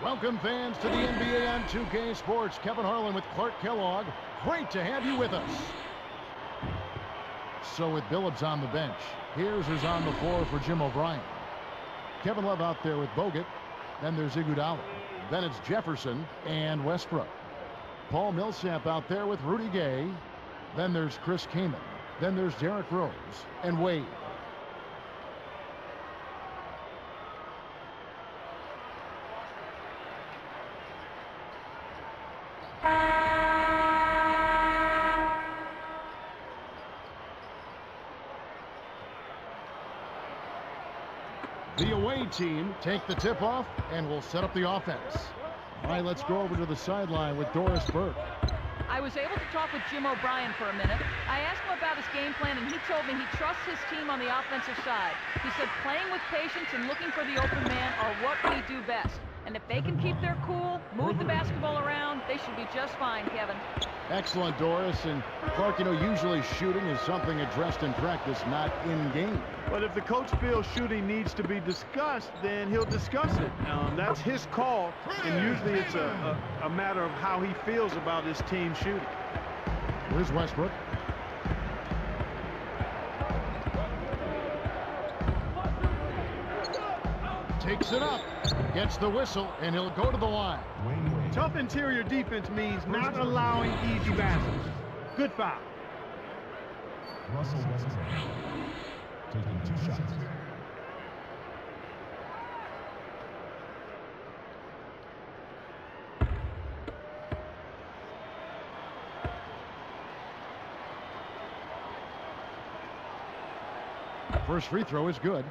Welcome fans to the NBA on 2K Sports. Kevin Harlan with Clark Kellogg. Great to have you with us. So with Billups on the bench, here's who's on the floor for Jim O'Brien. Kevin Love out there with Bogut. Then there's Iguodala. Then it's Jefferson and Westbrook. Paul Millsap out there with Rudy Gay. Then there's Chris Kaman. Then there's Derrick Rose and Wade. The away team take the tip-off, and will set up the offense. All right, let's go over to the sideline with Doris Burke. I was able to talk with Jim O'Brien for a minute. I asked him about his game plan, and he told me he trusts his team on the offensive side. He said playing with patience and looking for the open man are what we do best. And if they can keep their cool, move the basketball around, they should be just fine, Kevin. Excellent, Doris. And Clark, usually shooting is something addressed in practice, not in game. But if the coach feels shooting needs to be discussed, then he'll discuss it. That's his call, and usually it's a matter of how he feels about his team shooting. Here's Westbrook. Takes it up, gets the whistle, and he'll go to the line. Tough interior defense means not allowing easy baskets. Good foul. Russell Westbrook taking 2 shots. First free throw is good.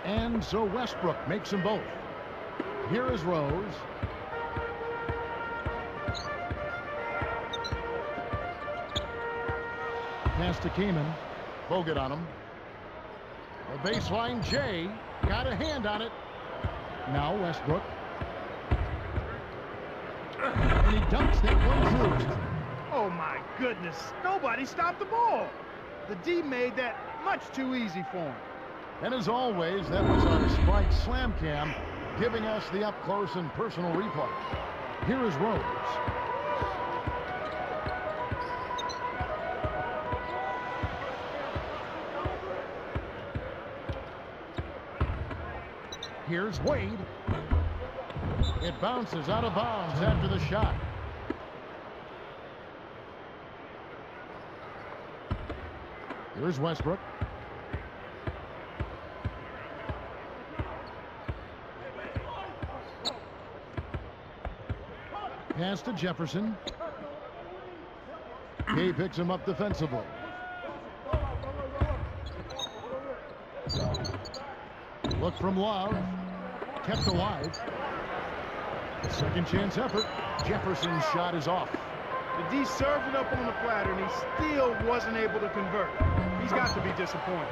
And so Westbrook makes them both. Here is Rose. Pass to Kaman. Bogut on him. The baseline, Jay. Got a hand on it. Now Westbrook. And he dunks that one through. Oh my goodness, nobody stopped the ball. The D made that much too easy for him. And as always, that was our Spike Slam Cam, giving us the up-close and personal replay. Here is Rose. Here's Wade. It bounces out of bounds after the shot. Here's Westbrook. Pass to Jefferson. He picks him up defensively. Look from Love. Kept alive. Second chance effort. Jefferson's shot is off. The D served it up on the platter, and he still wasn't able to convert. He's got to be disappointed.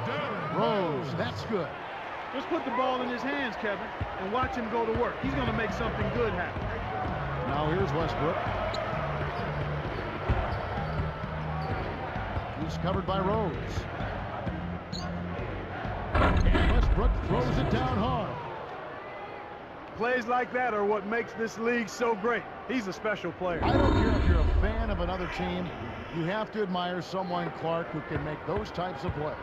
Rose, that's good. Just put the ball in his hands, Kevin, and watch him go to work. He's going to make something good happen. Now here's Westbrook. He's covered by Rose. And Westbrook throws it down hard. Plays like that are what makes this league so great. He's a special player. I don't care if you're a fan of another team, you have to admire someone, Clark, who can make those types of plays.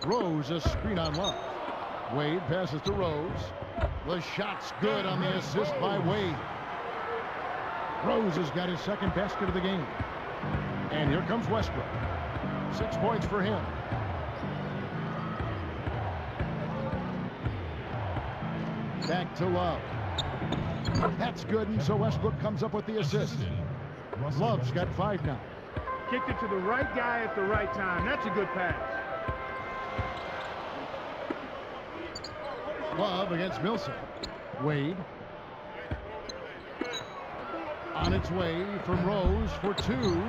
Rose, a screen on Love. Wade passes to Rose. The shot's good on the assist by Wade. Rose has got his second basket of the game. And here comes Westbrook. 6 points for him. Back to Love. That's good, and so Westbrook comes up with the assist. Love's got 5 now. Kicked it to the right guy at the right time. That's a good pass. Love against Millsap. Wade. On its way from Rose for two.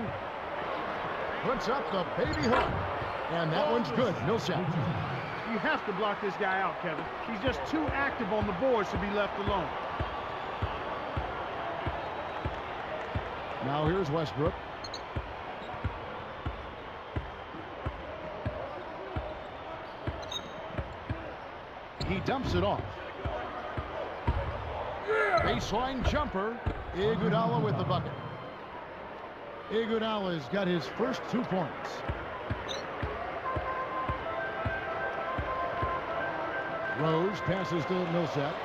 Puts up the baby hook. And that one's good. Millsap. You have to block this guy out, Kevin. He's just too active on the boards to be left alone. Now here's Westbrook. He dumps it off. Baseline jumper. Iguodala with the bucket. Iguodala's got his first 2 points. Rose passes to Millsap.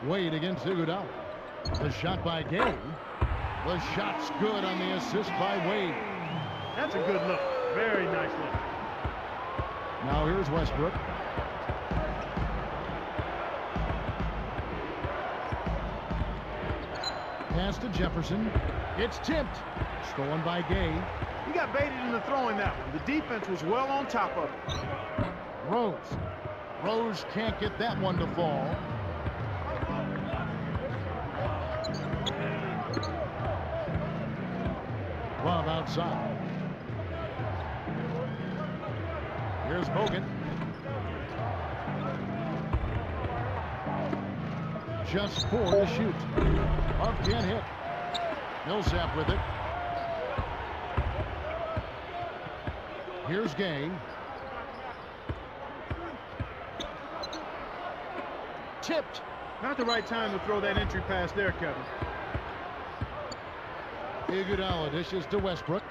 Wade against Iguodala. The shot by Gay. The shot's good on the assist by Wade. That's a good look. Very nice look. Now here's Westbrook. Pass to Jefferson. It's tipped. Stolen by Gay. He got baited into throwing that one. The defense was well on top of it. Rose. Rose can't get that one to fall. Love outside. Here's Bogut. Just 4 to shoot. Love can't hit. Millsap with it. Here's Gay. Tipped. Not the right time to throw that entry pass there, Kevin. Iguodala dishes to Westbrook.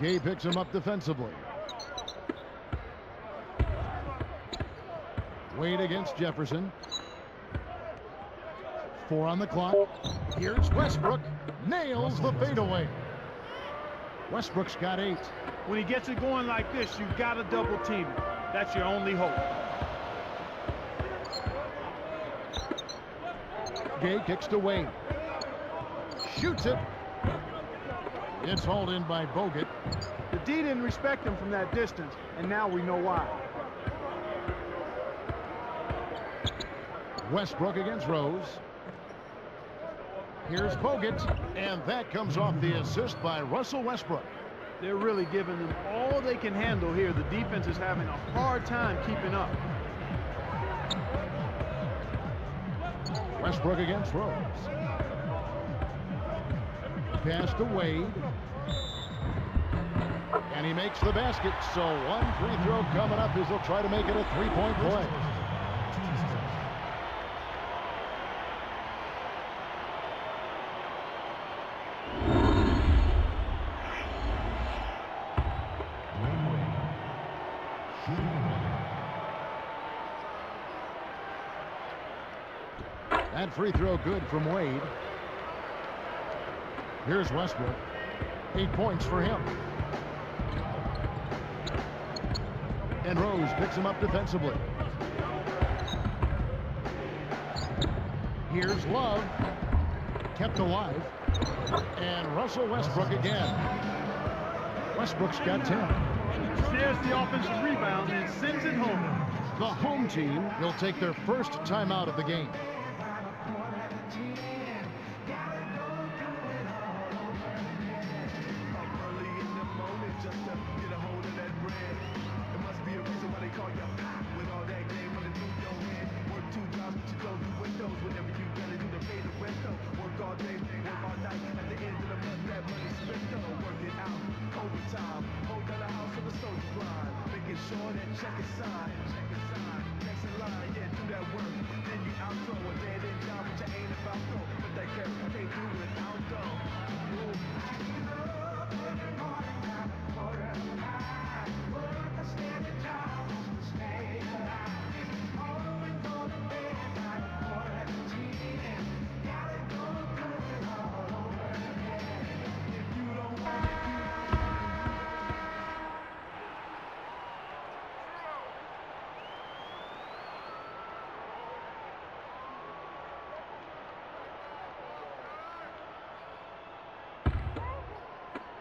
Gay picks him up defensively. Wade against Jefferson. 4 on the clock. Here's Westbrook. Nails the fadeaway. Westbrook's got 8. When he gets it going like this, you've got to double team him. That's your only hope. Gay kicks to Wade. Shoots it. It's hauled in by Bogut. The D didn't respect him from that distance, and now we know why. Westbrook against Rose. Here's Bogut, and that comes off the assist by Russell Westbrook. They're really giving them all they can handle here. The defense is having a hard time keeping up. Westbrook against Rose. Pass to Wade. And he makes the basket. So 1 free throw coming up as they'll try to make it a 3-point play. That free throw good from Wade. Here's Westbrook. 8 points for him. And Rose picks him up defensively. Here's Love. Kept alive. And Russell Westbrook again. Westbrook's got 10. Snares the offensive rebound and sends it home. The home team will take their first timeout of the game.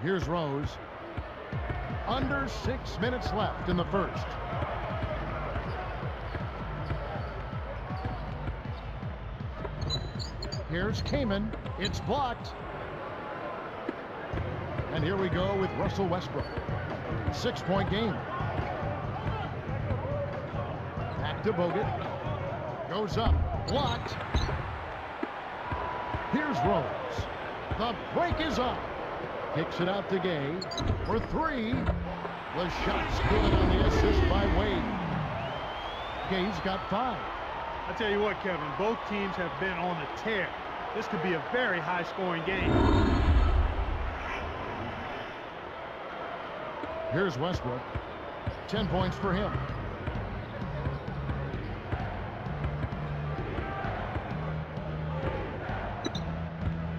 Here's Rose. Under 6 minutes left in the first. Here's Kaman. It's blocked. And here we go with Russell Westbrook. 6-point game. Back to Bogut. Goes up. Blocked. Here's Rose. The break is up. Kicks it out to Gay for three. The shot's good on the assist by Wade. Gay's got 5. I tell you what, Kevin, both teams have been on a tear. This could be a very high-scoring game. Here's Westbrook. 10 points for him.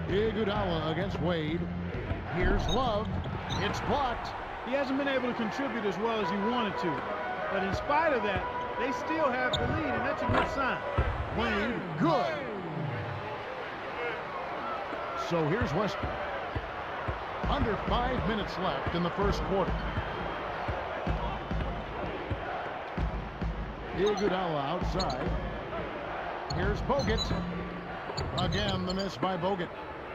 Iguodala against Wade. Here's Love. It's blocked. He hasn't been able to contribute as well as he wanted to. But in spite of that, they still have the lead, and that's a good sign. Wade, good. So here's Westbrook. Under 5 minutes left in the first quarter. Iguodala outside. Here's Bogut. Again, the miss by Bogut.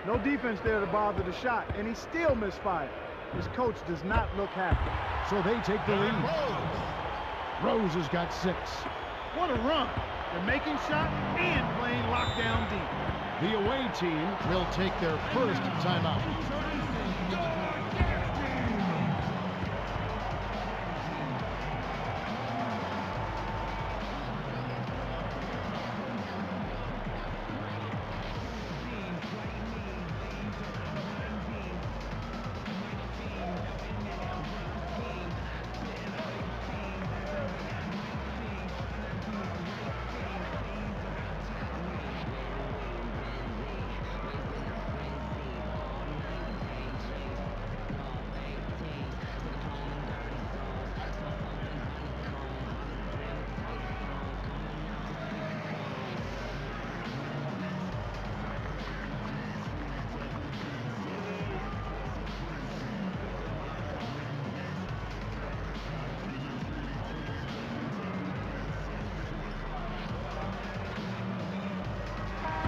No defense there to bother the shot, and he still misfired. His coach does not look happy. So they take the lead. Rose has got 6. What a run. They're making shots and playing lockdown deep. The away team will take their first timeout.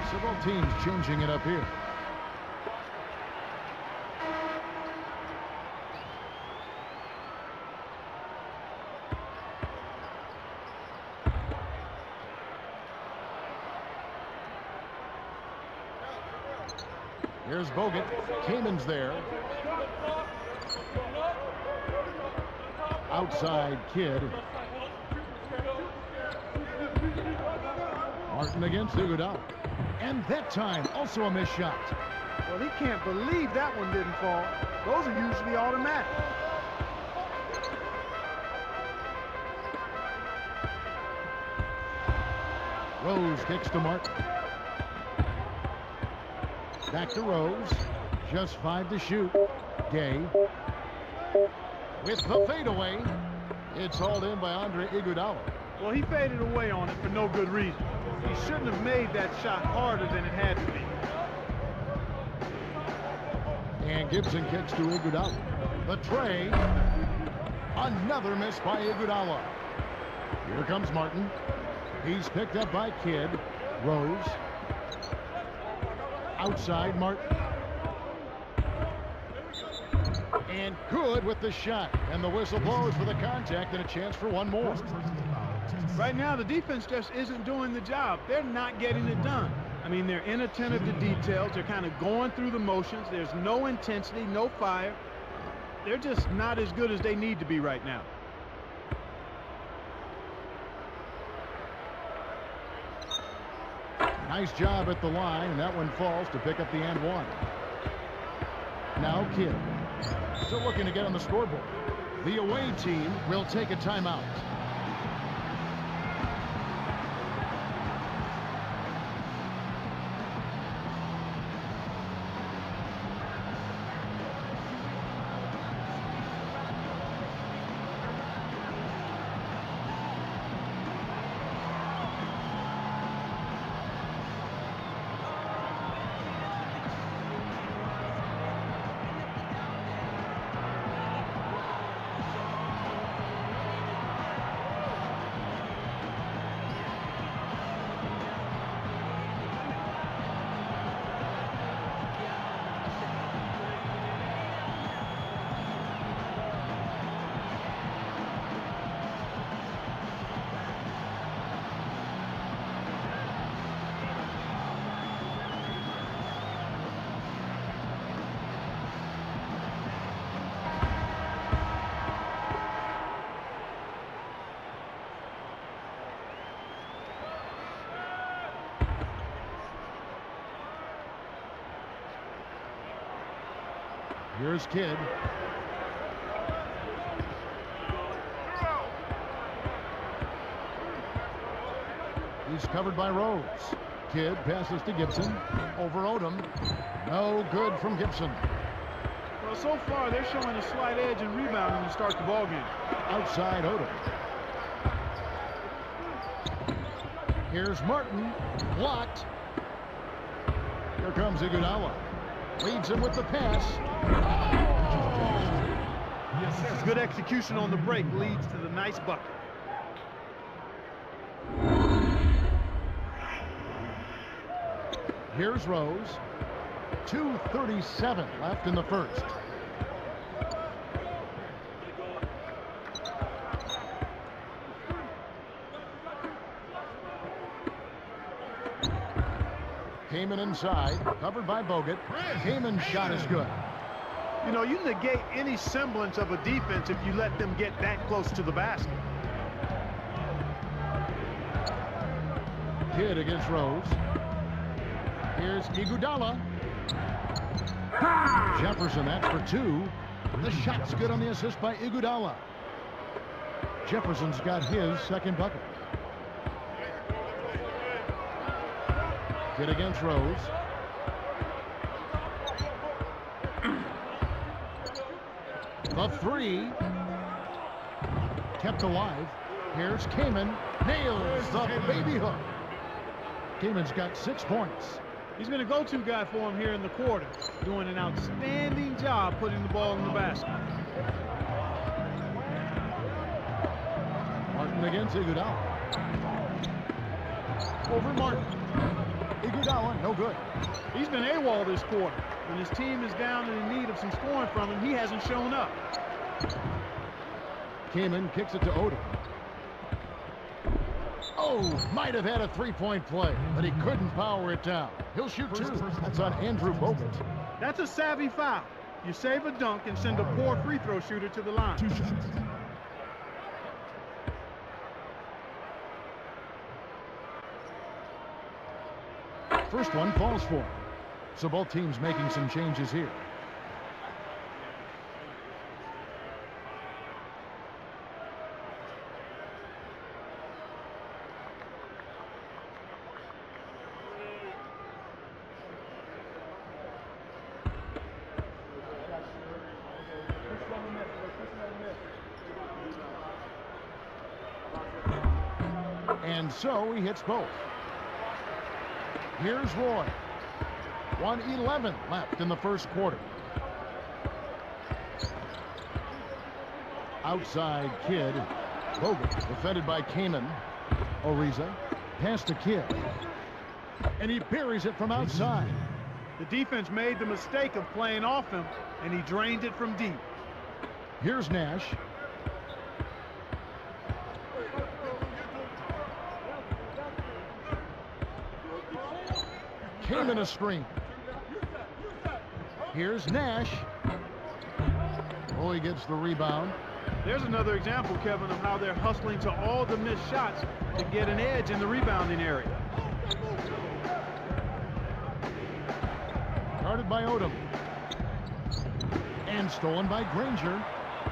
Several teams changing it up here. Here's Bogut. Kaman's there. Outside Kidd. Martin against Iguodala. And that time, also a missed shot. Well, he can't believe that one didn't fall. Those are usually automatic. Rose kicks to Martin. Back to Rose. Just 5 to shoot. Gay. With the fadeaway. It's hauled in by Andre Iguodala. Well, he faded away on it for no good reason. He shouldn't have made that shot harder than it had to be. And Gibson kicks to Iguodala. The tray. Another miss by Iguodala. Here comes Martin. He's picked up by Kidd. Rose. Outside Martin. And good with the shot. And the whistle blows for the contact and a chance for one more. Right now, the defense just isn't doing the job. They're not getting it done. I mean, they're inattentive to details. They're kind of going through the motions. There's no intensity, no fire. They're just not as good as they need to be right now. Nice job at the line, and that one falls to pick up the and one. Now Kidd. Still looking to get on the scoreboard. The away team will take a timeout. Here's Kidd. He's covered by Rose. Kidd passes to Gibson. Over Odom. No good from Gibson. Well, so far they're showing a slight edge in rebounding to start the ball game. Outside Odom. Here's Martin. Blocked. Here comes Iguodala. Leads him with the pass. Yes, good execution on the break leads to the nice bucket. Here's Rose. 2:37 left in the first. Kaman inside, covered by Bogut. Kaman's shot is good. You know, you negate any semblance of a defense if you let them get that close to the basket. Kidd against Rose. Here's Iguodala. Jefferson, that's for two. The shot's good on the assist by Iguodala. Jefferson's got his second bucket. Kidd against Rose. The three. Kept alive. Here's Kaman. Nails the baby hook. Kaman's got 6 points. He's been a go-to guy for him here in the quarter, doing an outstanding job putting the ball in the basket. Martin against Iguodala. Over Martin. Iguodala, no good. He's been AWOL this quarter. When his team is down and in need of some scoring from him, he hasn't shown up. Kaman kicks it to Odom. Oh, might have had a three-point play, but he couldn't power it down. He'll shoot two. That's on Andrew Bogut. That's a savvy foul. You save a dunk and send a poor free throw shooter to the line. 2 shots. First one falls for him. So both teams making some changes here. And so he hits both. Here's Roy. 1:11 left in the first quarter. Outside Kidd. Bogut defended by Kaman. Ariza. Pass to Kidd. And he buries it from outside. The defense made the mistake of playing off him, and he drained it from deep. Here's Nash. Kaman a screen. Here's Nash. Oh, he gets the rebound. There's another example, Kevin, of how they're hustling to all the missed shots to get an edge in the rebounding area. Guarded by Odom. And stolen by Granger.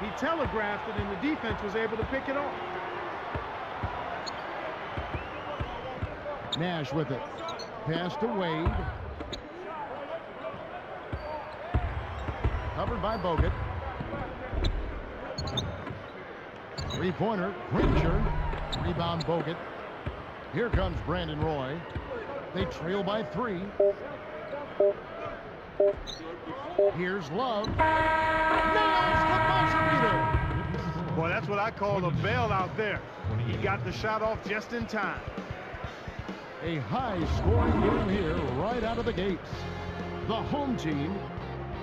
He telegraphed it, and the defense was able to pick it off. Nash with it. Pass to Wade. Covered by Bogut. Three-pointer, Granger. Rebound Bogut. Here comes Brandon Roy. They trail by 3. Here's Love. Nails the buzzer beater. Boy, that's what I call a bailout there. He got the shot off just in time. A high-scoring game here right out of the gates. The home team,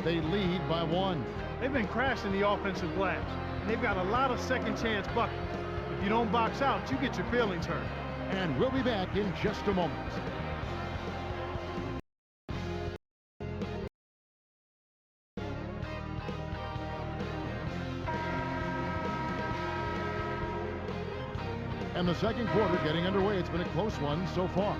they lead by 1. They've been crashing the offensive glass, and they've got a lot of second-chance buckets. If you don't box out, you get your feelings hurt. And we'll be back in just a moment. And the second quarter getting underway. It's been a close one so far.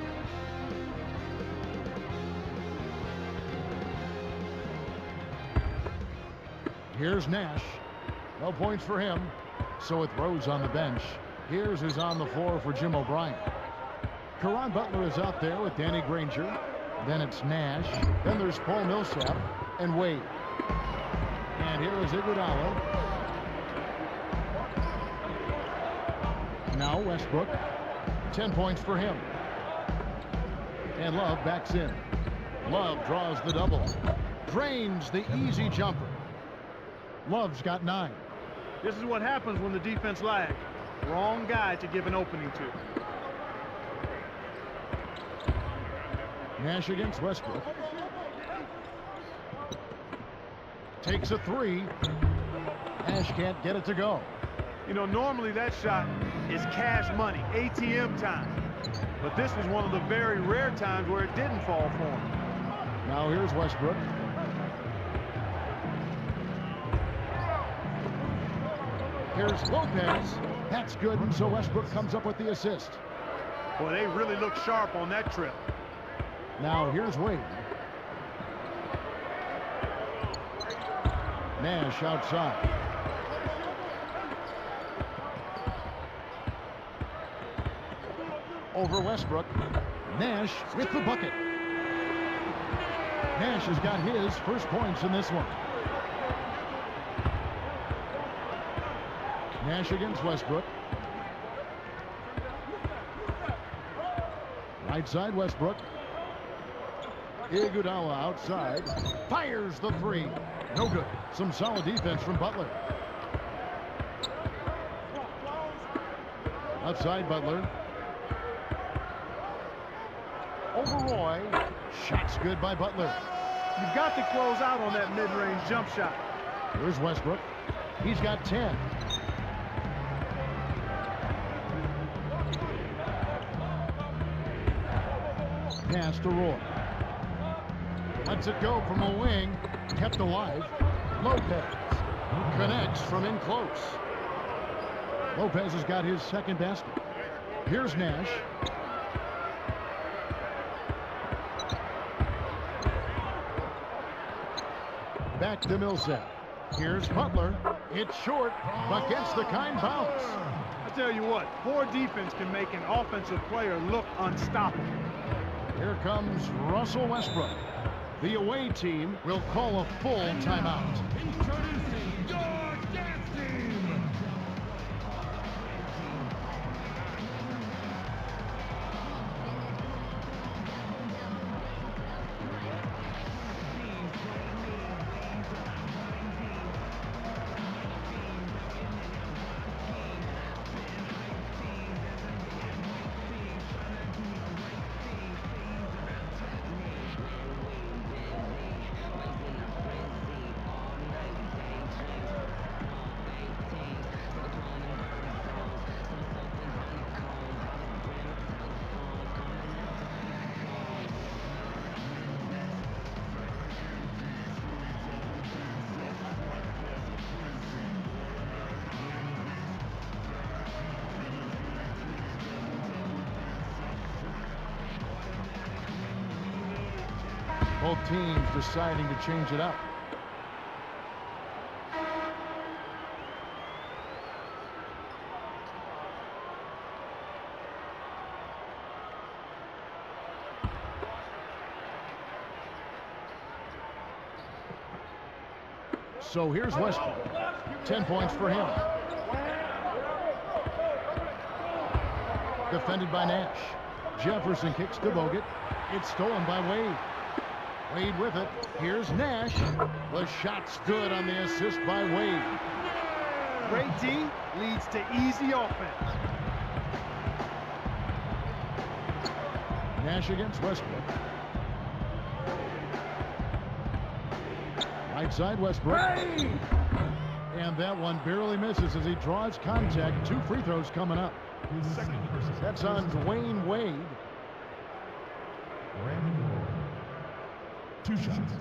Here's Nash. No points for him. So with Rose on the bench, here's who's on the floor for Jim O'Brien. Caron Butler is out there with Danny Granger. Then it's Nash. Then there's Paul Millsap and Wade. And here is Iguodala. Now Westbrook. 10 points for him. And Love backs in. Love draws the double. Drains the easy jumper. Love's got 9. This is what happens when the defense lags. Wrong guy to give an opening to. Nash against Westbrook. Takes a 3. Nash can't get it to go. You know, normally that shot is cash money, ATM time. But this was one of the very rare times where it didn't fall for him. Now here's Westbrook. Here's Lopez. That's good, so Westbrook comes up with the assist. Boy, they really look sharp on that trip. Now here's Wade. Nash outside. Over Westbrook. Nash with the bucket. Nash has got his first points in this one. Nash against Westbrook. Right side Westbrook. Iguodala outside. Fires the 3. No good. Some solid defense from Butler. Outside Butler. Over Roy. Shot's good by Butler. You've got to close out on that mid-range jump shot. Here's Westbrook. He's got 10. Pass to Roy. Lets it go from a wing. Kept alive. Lopez connects from in close. Lopez has got his second basket. Here's Nash. Back to Millsap. Here's Butler. It's short, but gets the kind bounce. I tell you what, poor defense can make an offensive player look unstoppable. Here comes Russell Westbrook. The away team will call a full timeout. Introducing your dance team. Both teams deciding to change it up. So here's Westbrook. 10 points for him. Defended by Nash. Jefferson kicks to Bogut. It's stolen by Wade. Wade with it. Here's Nash. The shot's good on the assist by Wade. Great D leads to easy offense. Nash against Westbrook. Right side Westbrook. And that one barely misses as he draws contact. 2 free throws coming up. That's on Dwayne Wade. Brandon Moore. 2 shots.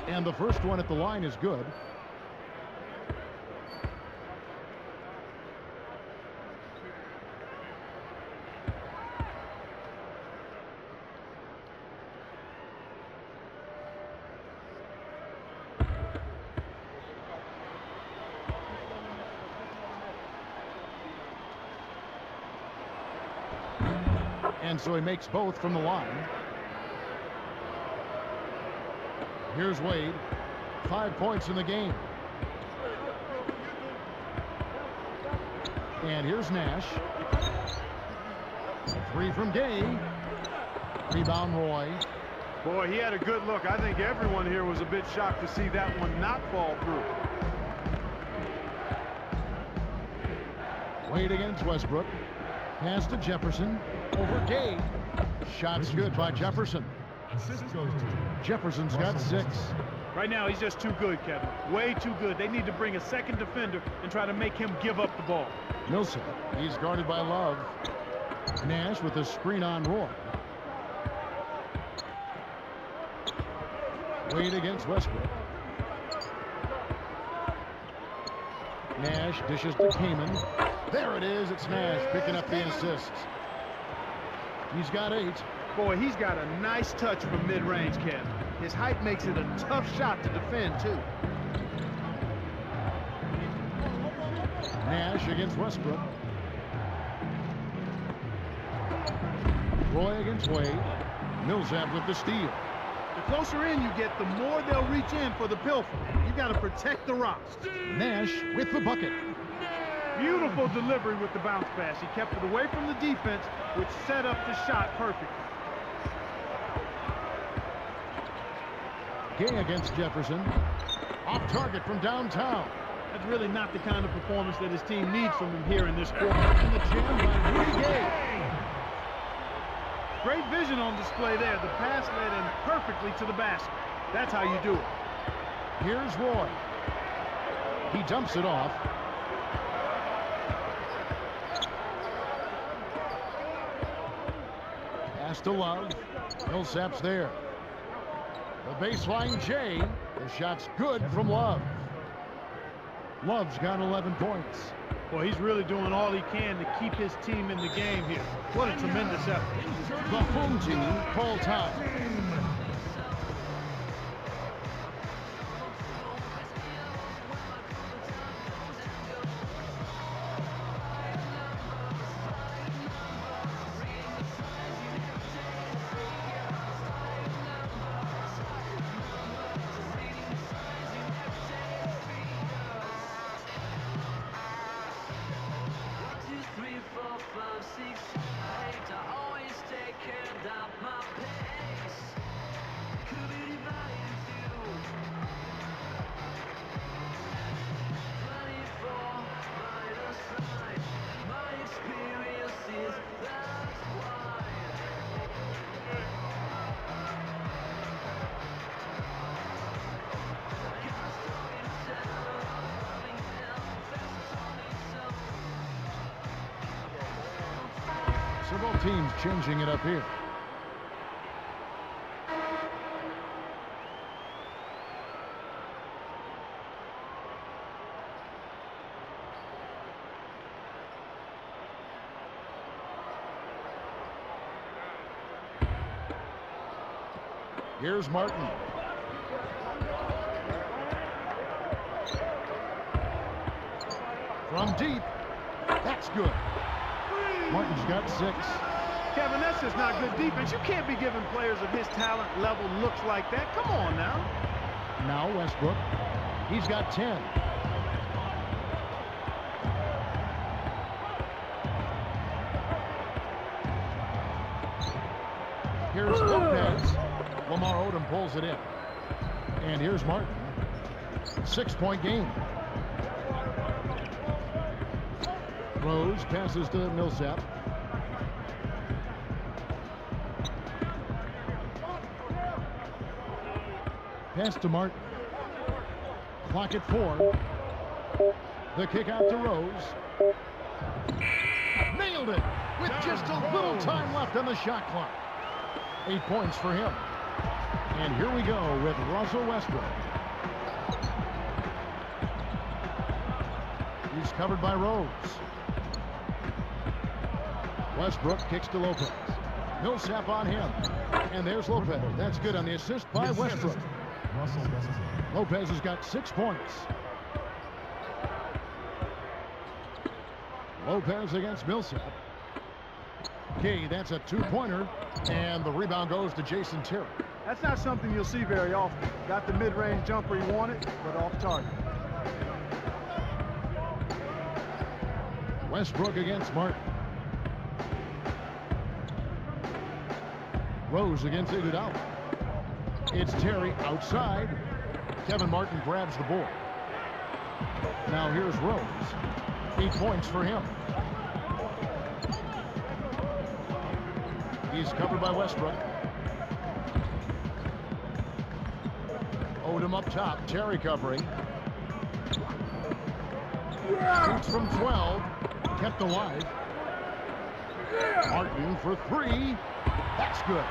And the first one at the line is good. And so he makes both from the line. Here's Wade. 5 points in the game. And here's Nash. 3 from Gay. Rebound Roy. Boy, he had a good look. I think everyone here was a bit shocked to see that one not fall through. Wade against Westbrook. Pass to Jefferson. Over Gay. Shots good by Jefferson. Assist goes to Jefferson's got 6. Right now, he's just too good, Kevin. Way too good. They need to bring a second defender and try to make him give up the ball. Millsap. He's guarded by Love. Nash with a screen on Roy. Wade against Westbrook. Nash dishes to Kaman. There it is. It's Nash picking up the assist. He's got 8. Boy, he's got a nice touch from mid-range, Kevin. His height makes it a tough shot to defend, too. Nash against Westbrook. Roy against Wade. Millsap with the steal. The closer in you get, the more they'll reach in for the pilfer. You got to protect the rocks. Nash with the bucket. Beautiful delivery with the bounce pass. He kept it away from the defense, which set up the shot perfectly. Gay against Jefferson. Off target from downtown. That's really not the kind of performance that his team needs from him here in this quarter. In the jam by Rudy Gay. Great vision on display there. The pass led him perfectly to the basket. That's how you do it. Here's Roy. He dumps it off. Pass to Love. Millsap's there. The baseline J. The shot's good from Love. Love's got 11 points. Boy, he's really doing all he can to keep his team in the game here. What a tremendous effort. The home team call time. So both teams changing it up here. Here's Martin. From deep. That's good. Martin's got 6. Kevin, that's just not good defense. You can't be giving players of his talent level looks like that. Come on now. Now Westbrook. He's got 10. Here's Lopez. Lamar Odom pulls it in. And here's Martin. 6-point game. Rose passes to Millsap. Pass to Martin. Clock at 4. The kick out to Rose. Nailed it with just a little time left on the shot clock. 8 points for him. And here we go with Russell Westbrook. He's covered by Rose. Westbrook kicks to Lopez. Millsap on him. And there's Lopez. That's good on the assist by Westbrook. Lopez has got 6 points. Lopez against Millsap. Okay, that's a two-pointer, and the rebound goes to Jason Terry. That's not something you'll see very often. Got the mid-range jumper he wanted, but off target. Westbrook against Martin. Rose against Iguodala. It's Terry outside. Kevin Martin grabs the board. Now here's Rose. 8 points for him. He's covered by Westbrook. Odom up top. Terry covering. Shoots from 12. Kept alive. Martin for 3. That's good.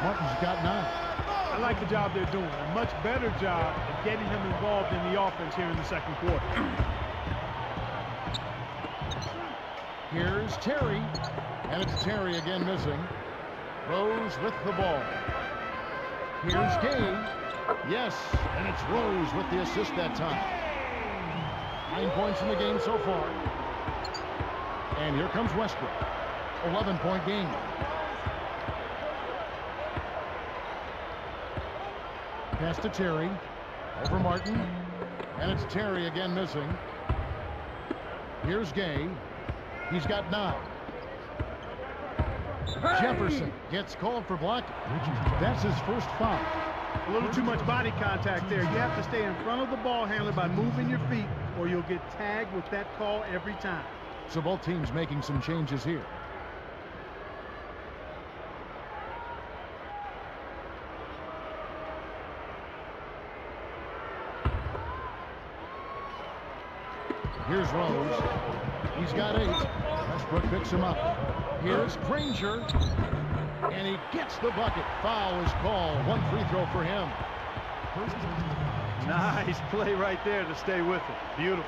Martin's got 9. I like the job they're doing. A much better job of getting him involved in the offense here in the second quarter. Here's Terry. And it's Terry again missing. Rose with the ball. Here's Gay. Yes, and it's Rose with the assist that time. 9 points in the game so far. And here comes Westbrook. 11-point game. Pass to Terry. Over Martin. And it's Terry again missing. Here's Gay. He's got 9. Jefferson gets called for blocking. That's his first foul. A little too much body contact there. You have to stay in front of the ball handler by moving your feet, or you'll get tagged with that call every time. So both teams making some changes here. Here's Rose. He's got 8. Westbrook picks him up. Here's Granger. And he gets the bucket. Foul is called. 1 free throw for him. Nice play right there to stay with it. Beautiful.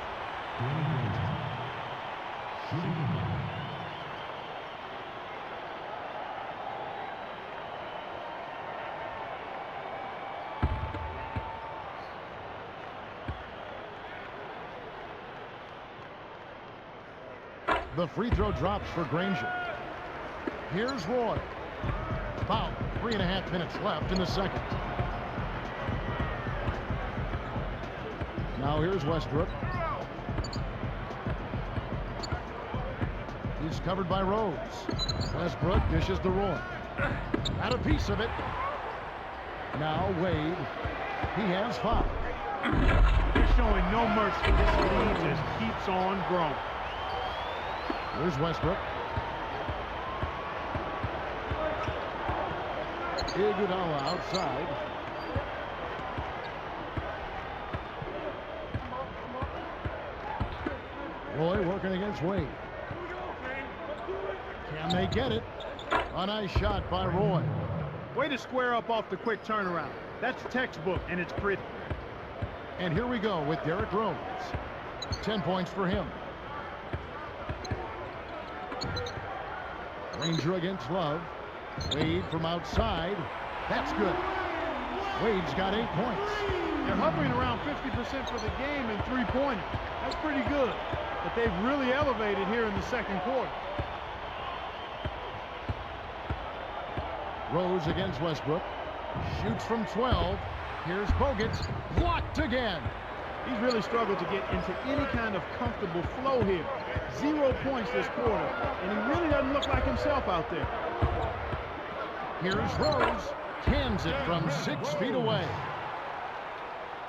The free throw drops for Granger. Here's Roy. About 3.5 minutes left in the second. Now here's Westbrook. He's covered by Rose. Westbrook dishes to Roy. Had a piece of it. Now Wade. He has 5. They're showing no mercy. This lead just keeps on growing. Here's Westbrook. Iguodala outside. Roy working against Wade. Can they get it? A nice shot by Roy. Way to square up off the quick turnaround. That's textbook, and it's pretty. And here we go with Derrick Rose. 10 points for him. Granger against Love. Wade from outside. That's good. Wade's got 8 points. They're hovering around 50% for the game in three-pointers. That's pretty good. But they've really elevated here in the second quarter. Rose against Westbrook. Shoots from 12. Here's Bogut. Blocked again. He's really struggled to get into any kind of comfortable flow here. 0 points this quarter, and he really doesn't look like himself out there. Here's Rose. Cans it from 6 feet away.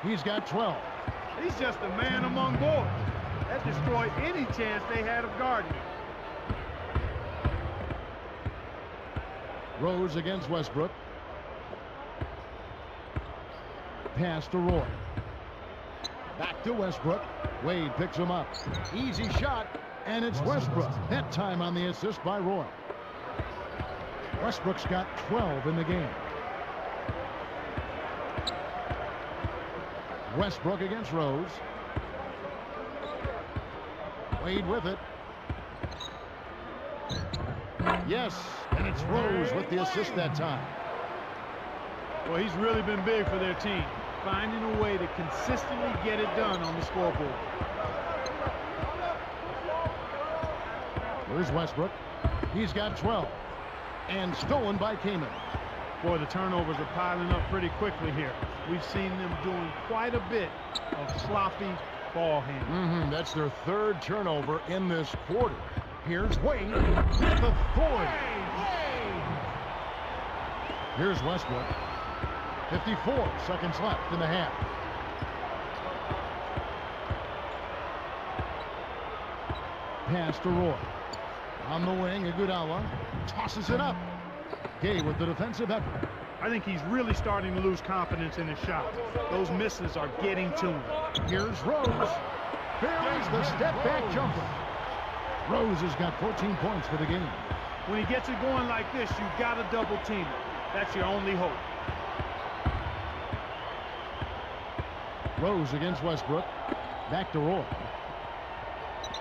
He's got 12. He's just a man among boys. That destroyed any chance they had of guarding him. Rose against Westbrook. Pass to Roy. Back to Westbrook. Wade picks him up. Easy shot, and it's Westbrook. That time on the assist by Roy. Westbrook's got 12 in the game. Westbrook against Rose. Wade with it. Yes, and it's Rose with the assist that time. Well, he's really been big for their team, finding a way to consistently get it done on the scoreboard. Here's Westbrook. He's got 12. And stolen by Kaman. Boy, the turnovers are piling up pretty quickly here. We've seen them doing quite a bit of sloppy ball handling. That's their third turnover in this quarter. Here's Wade with authority. Here's Westbrook. 54 seconds left in the half. Pass to Roy. On the wing, Iguodala tosses it up. Gay with the defensive effort. I think he's really starting to lose confidence in his shot. Those misses are getting to him. Here's Rose. Buries the step-back jumper. Rose has got 14 points for the game. When he gets it going like this, you've got to double team it. That's your only hope. Rose against Westbrook. Back to Roy.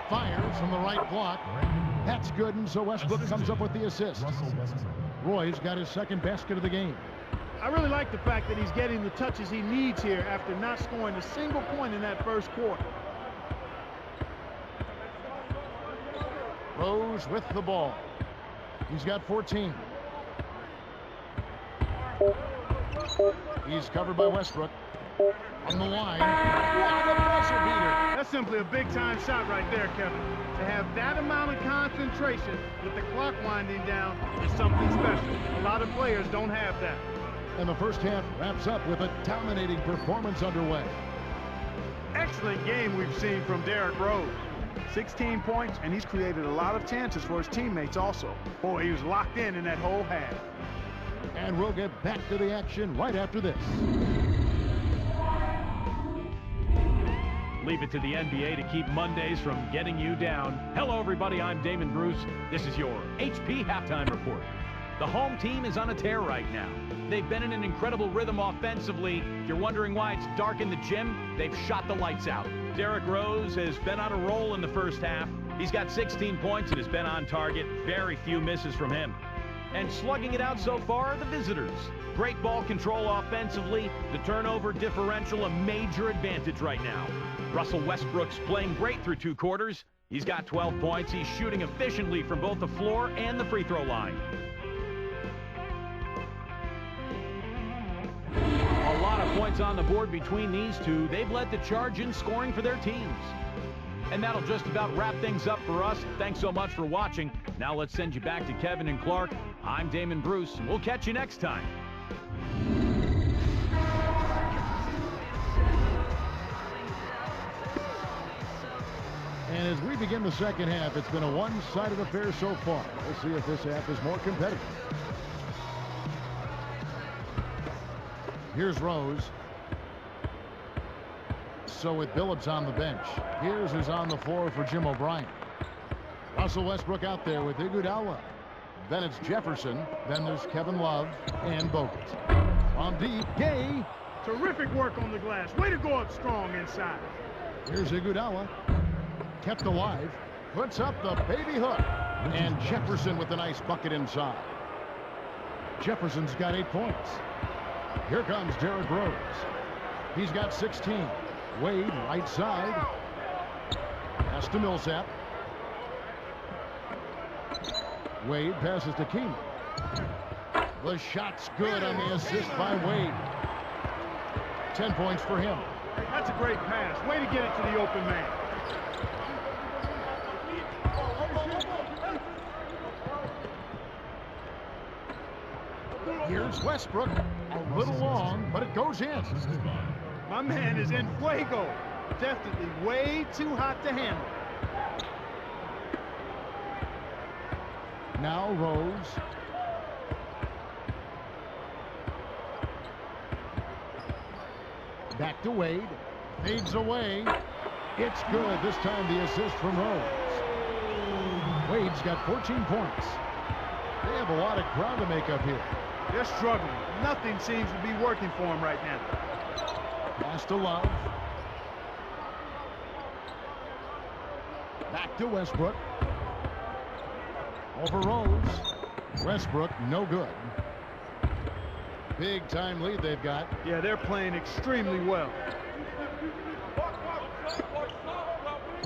Fires from the right block. That's good, and so Westbrook comes up with the assist. Roy's got his second basket of the game. I really like the fact that he's getting the touches he needs here after not scoring a single point in that first quarter. Rose with the ball. He's got 14. He's covered by Westbrook. On the line. What a buzzer beater. That's simply a big-time shot right there, Kevin. To have that amount of concentration with the clock winding down is something special. A lot of players don't have that. And the first half wraps up with a dominating performance underway. Excellent game we've seen from Derrick Rose. 16 points, and he's created a lot of chances for his teammates also. Boy, he was locked in that whole half. And we'll get back to the action right after this. Leave it to the NBA to keep Mondays from getting you down. Hello, everybody. I'm Damon Bruce. This is your HP Halftime Report. The home team is on a tear right now. They've been in an incredible rhythm offensively. If you're wondering why it's dark in the gym, they've shot the lights out. Derrick Rose has been on a roll in the first half. He's got 16 points and has been on target. Very few misses from him. And slugging it out so far are the visitors. Great ball control offensively. The turnover differential a major advantage right now. Russell Westbrook's playing great through 2 quarters. He's got 12 points. He's shooting efficiently from both the floor and the free throw line. A lot of points on the board between these two. They've led the charge in scoring for their teams. And that'll just about wrap things up for us. Thanks so much for watching. Now let's send you back to Kevin and Clark. I'm Damon Bruce. We'll catch you next time. And as we begin the second half, it's been a one-sided affair so far. We'll see if this half is more competitive. Here's Rose. So with Billups on the bench, here's who's on the floor for Jim O'Brien. Russell Westbrook out there with Iguodala. Then it's Jefferson. Then there's Kevin Love and Bogut. On deep, Gay. Terrific work on the glass. Way to go up strong inside. Here's Iguodala. Kept alive. Puts up the baby hook. And Jefferson with a nice bucket inside. Jefferson's got 8 points. Here comes Derrick Rose. He's got 16. Wade, right side. Pass to Millsap. Wade passes to Keeman. The shot's good on the assist by Wade. 10 points for him. That's a great pass. Way to get it to the open man. Here's Westbrook. A little long, but it goes in. My man is in fuego. Definitely way too hot to handle. Now Rose. Back to Wade. Fades away. It's good. This time the assist from Rose. Wade's got 14 points. They have a lot of ground to make up here. They're struggling. Nothing seems to be working for them right now. Pass to Love. Back to Westbrook. Over Rose. Westbrook, no good. Big time lead they've got. Yeah, they're playing extremely well.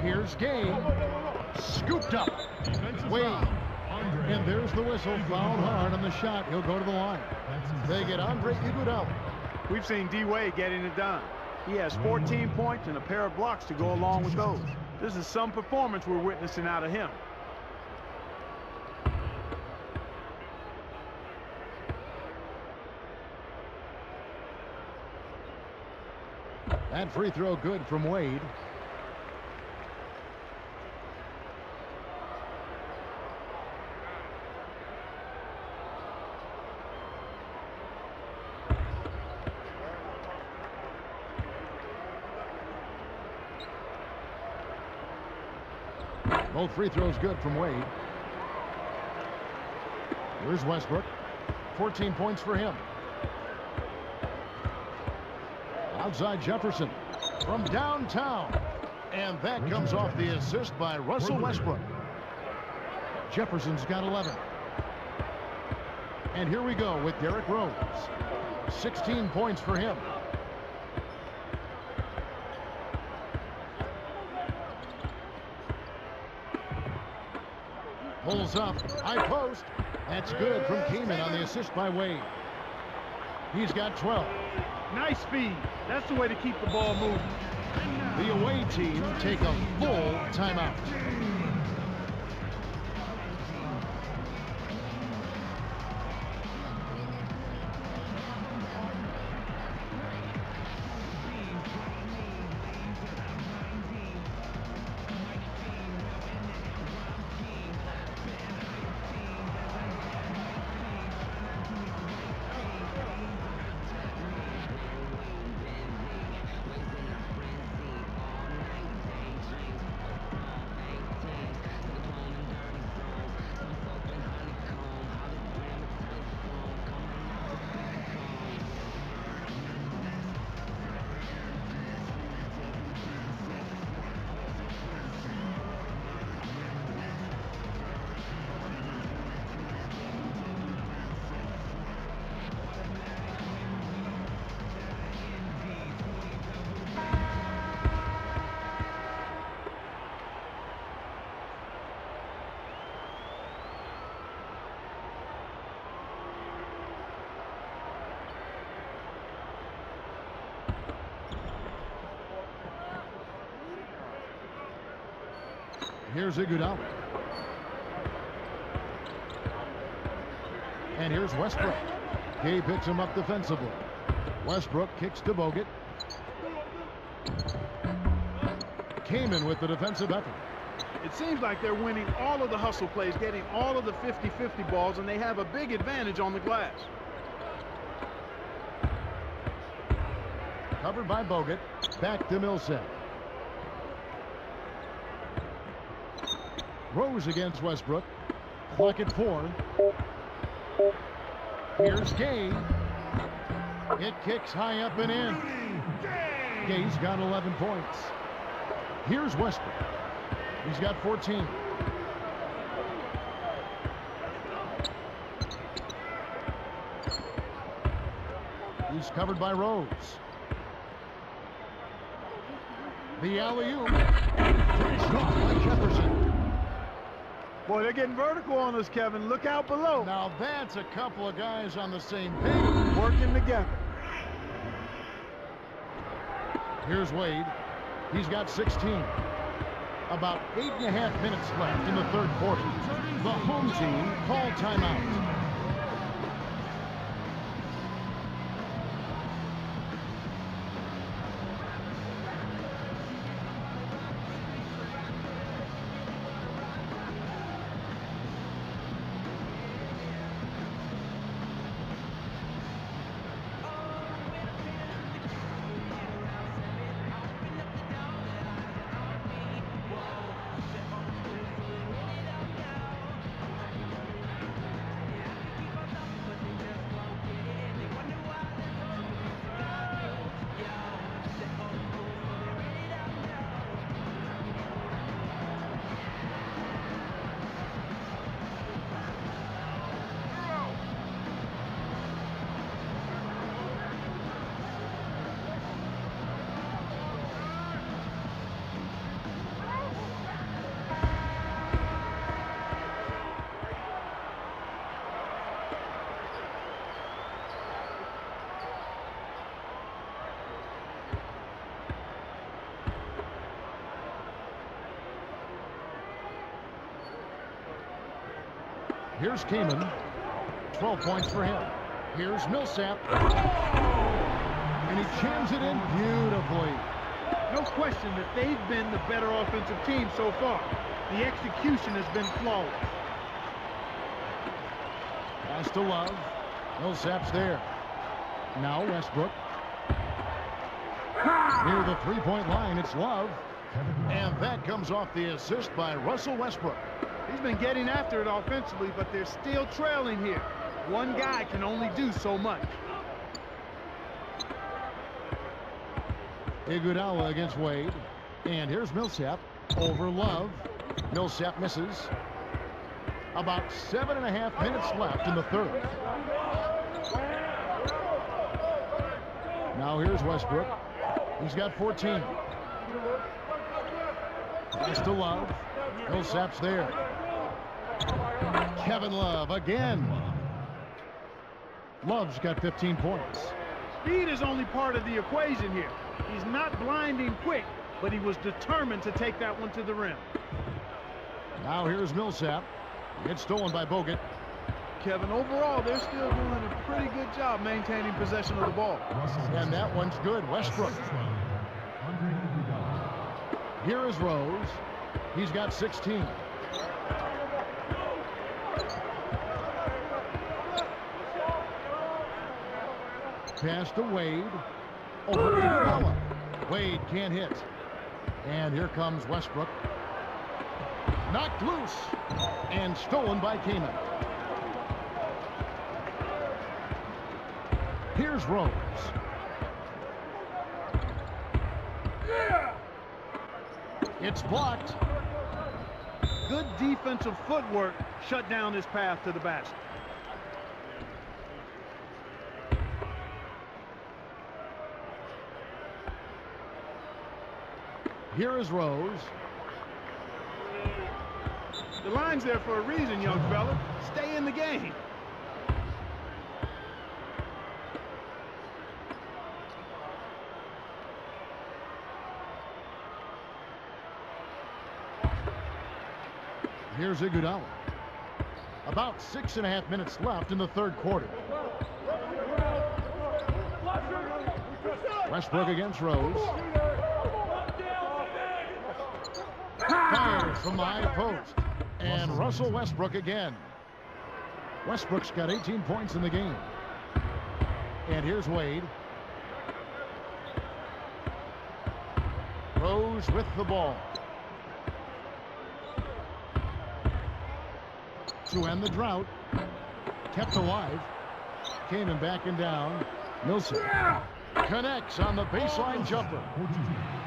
Here's Gay. Scooped up. Defensive Wade. foul. Andre. And there's the whistle. Fouled hard on the shot. He'll go to the line. They get Andre Iguodala. We've seen D-Wade getting it done. He has 14 points and a pair of blocks to go along with those. This is some performance we're witnessing out of him. That free throw good from Wade. Both free throws good from Wade. Here's Westbrook. 14 points for him. Outside Jefferson from downtown. And that comes off the assist by Russell Westbrook. Jefferson's got 11. And here we go with Derrick Rose. 16 points for him. Pulls up, high post. That's good from Keeman on the assist by Wade. He's got 12. Nice speed. That's the way to keep the ball moving. The away team take a full timeout. Here's Iguodala. And here's Westbrook. He picks him up defensively. Westbrook kicks to Bogut. Kaman with the defensive effort. It seems like they're winning all of the hustle plays, getting all of the 50-50 balls, and they have a big advantage on the glass. Covered by Bogut. Back to Millsap. Rose against Westbrook. Clock at 4. Here's Gay. It kicks high up and in. Gay's got 11 points. Here's Westbrook. He's got 14. He's covered by Rose. The alley-oop. Finished off by Jefferson. Boy, they're getting vertical on us, Kevin. Look out below. Now that's a couple of guys on the same page. Working together. Here's Wade. He's got 16. About 8.5 minutes left in the third quarter. The home team called timeout. Here's Kaman. 12 points for him. Here's Millsap. And he jams it in beautifully. No question that they've been the better offensive team so far. The execution has been flawless. Pass to Love. Millsap's there. Now Westbrook. Near the three-point line, it's Love. And that comes off the assist by Russell Westbrook. He's been getting after it offensively, but they're still trailing here. One guy can only do so much. Iguodala against Wade. And here's Millsap over Love. Millsap misses. About 7.5 minutes left in the third. Now here's Westbrook. He's got 14. Pass to Love. Millsap's there. Kevin Love again. Love's got 15 points. Speed is only part of the equation here. He's not blinding quick, but he was determined to take that one to the rim. Now here's Millsap. It's stolen by Bogut. Kevin, overall, they're still doing a pretty good job maintaining possession of the ball. And that one's good. Westbrook. Here is Rose. He's got 16. Pass to Wade. Over Iguodala. Wade can't hit. And here comes Westbrook. Knocked loose. And stolen by Kaman. Here's Rose. It's blocked. Good defensive footwork shut down his path to the basket. Here is Rose. The line's there for a reason, young fella. Stay in the game. Here's Iguodala. About 6.5 minutes left in the third quarter. Westbrook against Rose. Fires from the high post. And Russell Westbrook again. Westbrook's got 18 points in the game. And here's Wade. Rose with the ball. To end the drought. Kept alive. Kaman backing down. Millsap connects on the baseline jumper.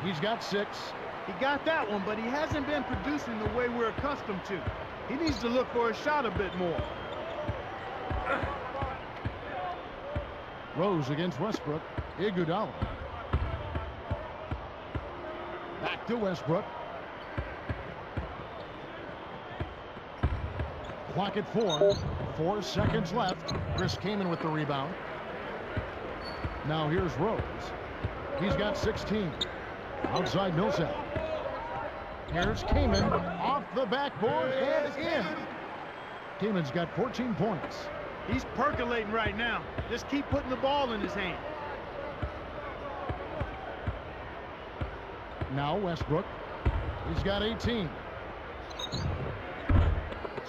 He's got 6. He got that one, but he hasn't been producing the way we're accustomed to. He needs to look for a shot a bit more. Rose against Westbrook. Iguodala. Back to Westbrook. Clock at 4. 4 seconds left. Chris Kaman with the rebound. Now here's Rose. He's got 16. Outside Millsap. Here's Kaman off the backboard and in. Kaman's got 14 points. He's percolating right now. Just keep putting the ball in his hand. Now Westbrook. He's got 18.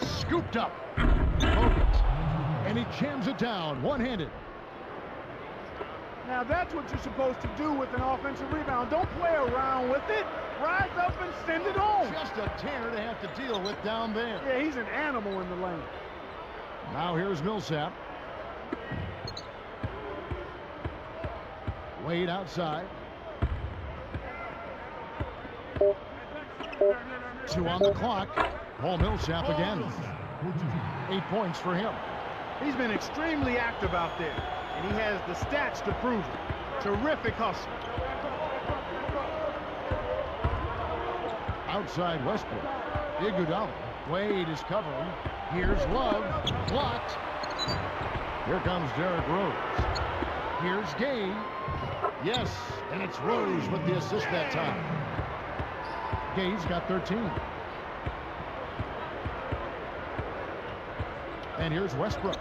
Scooped up. Bogut. And he jams it down one-handed. Now that's what you're supposed to do with an offensive rebound. Don't play around with it. Rise up and send it home. Just a tear to have to deal with down there. Yeah, he's an animal in the lane. Now here's Millsap. Wade outside. 2 on the clock. Paul Millsap again. 8 points for him. He's been extremely active out there, and he has the stats to prove it. Terrific hustle. Outside Westbrook. Iguodala. Wade is covering. Here's Love. Blocked. Here comes Derrick Rose. Here's Gay. Yes, and it's Rose with the assist that time. Gay's got 13. And here's Westbrook.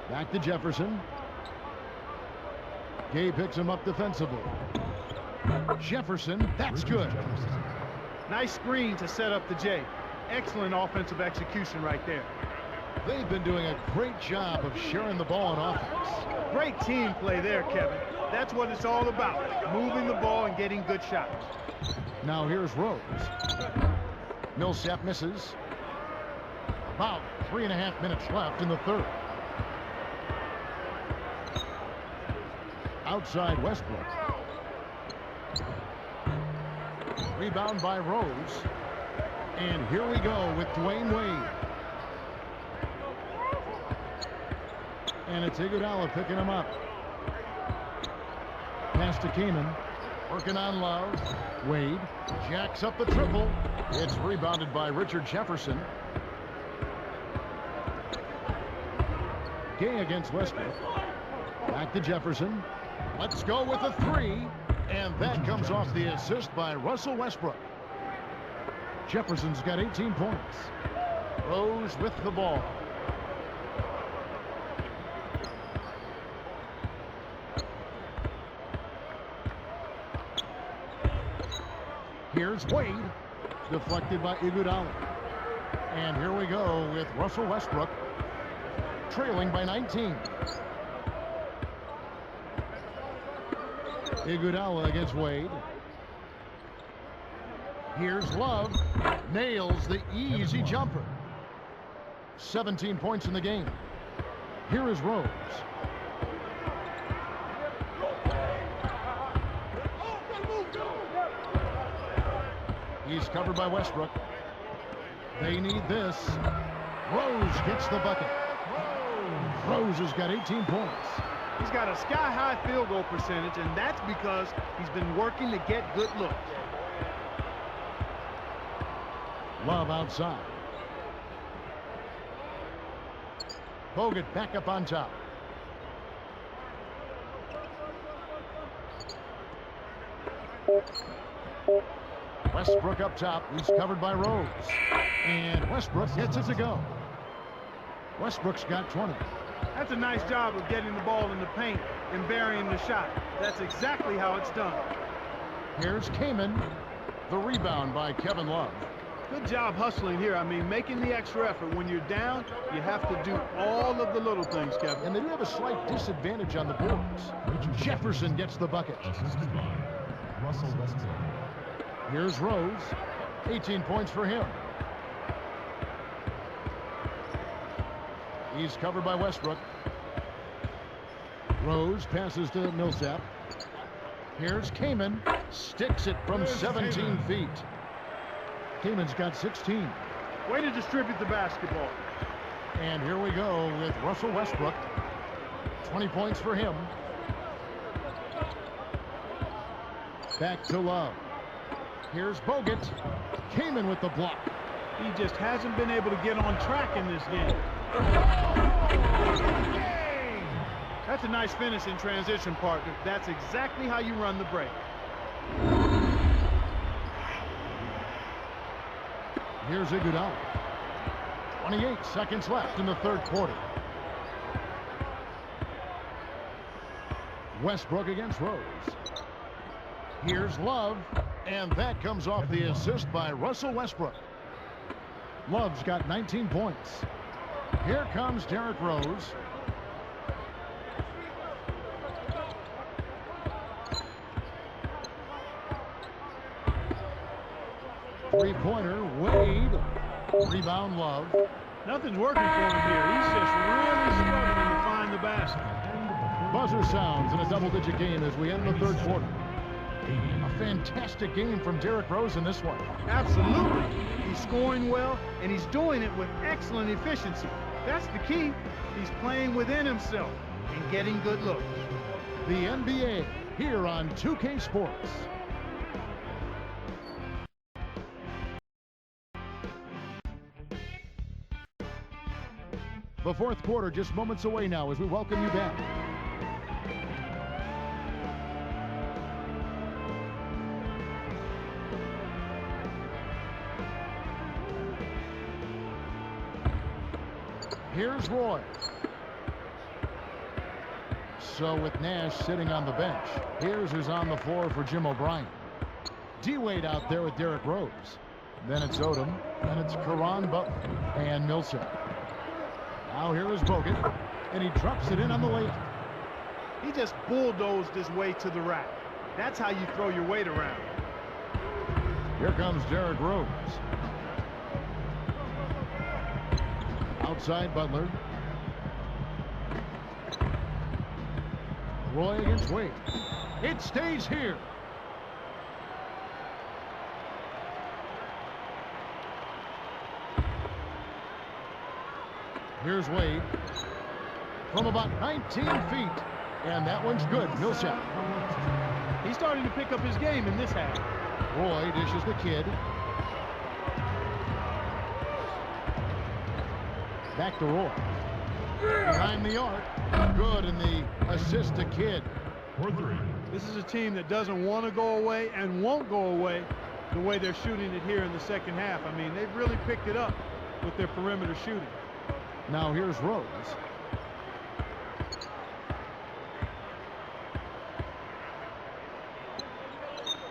Back to Jefferson. Gay picks him up defensively. Jefferson, that's good. Nice screen to set up the J. Excellent offensive execution right there. They've been doing a great job of sharing the ball on offense. Great team play there, Kevin. That's what it's all about, moving the ball and getting good shots. Now here's Rose. Millsap misses. About 3.5 minutes left in the third. Outside Westbrook. Rebound by Rose. And here we go with Dwayne Wade. And it's Iguodala picking him up. Pass to Kaman. Working on Love. Wade jacks up the triple. It's rebounded by Richard Jefferson. Gay against Westbrook. Back to Jefferson. Let's go with a three. And that comes off the assist by Russell Westbrook. Jefferson's got 18 points. Rose with the ball. Here's Wade. Deflected by Iguodala. And here we go with Russell Westbrook trailing by 19. Iguodala against Wade. Here's Love. Nails the easy jumper. 17 points in the game. Here is Rose. He's covered by Westbrook. They need this. Rose gets the bucket. Rose has got 18 points. He's got a sky-high field goal percentage, and that's because he's been working to get good looks. Love outside. Bogut back up on top. Westbrook up top. He's covered by Rose. And Westbrook gets it to go. Westbrook's got 20. That's a nice job of getting the ball in the paint and burying the shot. That's exactly how it's done. Here's Kaman. The rebound by Kevin Love. Good job hustling here. I mean, making the extra effort. When you're down, you have to do all of the little things, Kevin. And they do have a slight disadvantage on the boards. Jefferson gets the bucket. Assisted by Russell Westbrook. Here's Rose. 18 points for him. He's covered by Westbrook. Rose passes to Millsap. Here's Kaman. Sticks it from 17 feet. Kaman's got 16. Way to distribute the basketball. And here we go with Russell Westbrook. 20 points for him. Back to Love. Here's Bogut. Kaman with the block. He just hasn't been able to get on track in this game. That's a nice finish in transition, partner. That's exactly how you run the break. Here's Iguodala. 28 seconds left in the third quarter. Westbrook against Rose. Here's Love, and that comes off the assist by Russell Westbrook. Love's got 19 points. Here comes Derrick Rose. Three-pointer, Wade. Rebound, Love. Nothing's working for him here. He's just really struggling to find the basket. Buzzer sounds in a double-digit game as we end the third quarter. A fantastic game from Derrick Rose in this one. Absolutely. He's scoring well, and he's doing it with excellent efficiency. That's the key. He's playing within himself and getting good looks. The NBA here on 2K Sports. The fourth quarter just moments away now as we welcome you back. Here's Roy. So with Nash sitting on the bench, here's who's on the floor for Jim O'Brien. D-Wade out there with Derrick Rose. Then it's Odom. Then it's Caron Butler and Millsap. Now here is Bogut, and he drops it in on the layup. He just bulldozed his way to the rack. That's how you throw your weight around. Here comes Derrick Rose. Outside Butler. Roy against Wade. It stays here. Here's Wade from about 19 feet. And that one's good. Millsap. He's starting to pick up his game in this half. Roy dishes the Kid. Back to Roy. Behind the arc. Good, and the assist to Kid. For 3. This is a team that doesn't want to go away and won't go away the way they're shooting it here in the second half. I mean, they've really picked it up with their perimeter shooting. Now here's Rose.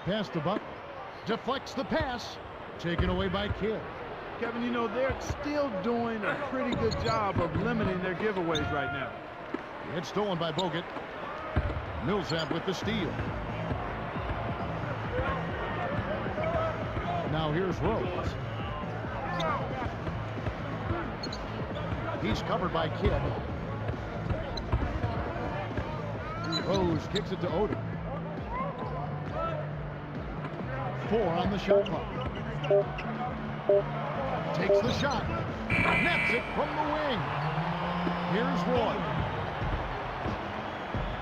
Pass to Butler. Deflects the pass. Taken away by Kidd. Kevin, you know, they're still doing a pretty good job of limiting their giveaways right now. It's stolen by Bogut. Millsap with the steal. Now here's Rose. He's covered by Kidd. Rose kicks it to Odom. 4 on the shot clock. Takes the shot. Nets it from the wing. Here's Roy.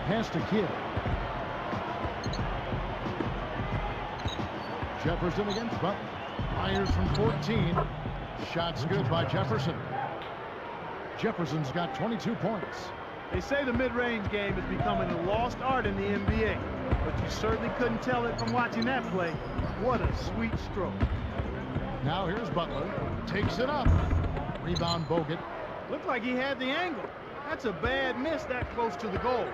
Pass to Kidd. Jefferson against Butler. Fires from 14. Shots good by Jefferson. Jefferson's got 22 points. They say the mid-range game is becoming a lost art in the NBA, but you certainly couldn't tell it from watching that play. What a sweet stroke. Now here's Butler. Takes it up. Rebound Bogut. Looked like he had the angle. That's a bad miss that close to the goal.